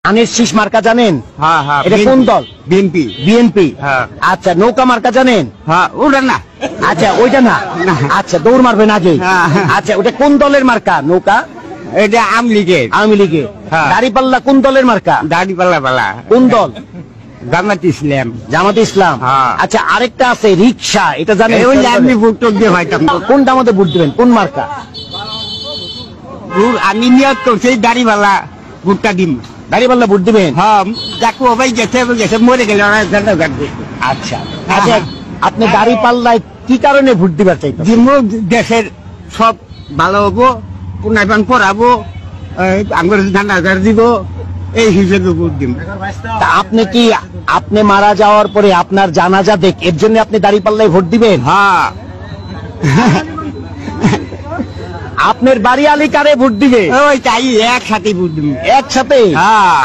ধানের শীষ মার্কা জানেন? হ্যাঁ হ্যাঁ। এটা কোন দল? বিএনপি। বিএনপি। হ্যাঁ। আচ্ছা, নৌকা মার্কা জানেন? হ্যাঁ, ওটা না। আচ্ছা, ওইটা না। আচ্ছা, দৌড় মারবেন আগে। হ্যাঁ। আচ্ছা, ওটা কোন দলের মার্কা নৌকা? এটা আওয়ামী লীগের। আওয়ামী লীগের। হ্যাঁ। দাড়িপাল্লা কোন দলের মার্কা? দাড়ি পাল্লা পাল্লা। কোন দল? জামাত ইসলাম। জামাত ইসলাম। হ্যাঁ। আচ্ছা, আরেকটা আছে রিক্সা, এটা জানেন? ওই আমি ভোট টোট দিয়ে হয়তো কোনটা আমাদের ভোট দিবেন? কোন মার্কা? আমি নিয়ত করছি দাড়ি পাল্লা ভোটটা দিম। দাড়িপাল্লা ভোট দিবেন? হ্যাঁ, যাকু ভাই গেছে গেছে মরে গেল কাটবে। আচ্ছা আচ্ছা, আপনি দাড়িপাল্লায় কি কারণে ভোট দিবার চাইতেন? দেশের সব ভালো হবো, পুনাইপান পড়াবো, আমার ধান্দা দিব, এই হিসেবে ভোট দিব। তা আপনি মারা যাওয়ার পরে আপনার জানাজা দেখ, এর জন্য আপনি দাড়িপাল্লায় ভোট দিবেন? হ্যাঁ। আপনার বাড়ি আলী কারে ভোট দিবে? ওই তাই একসাথে ভোট দিব। একসাথে? হ্যাঁ।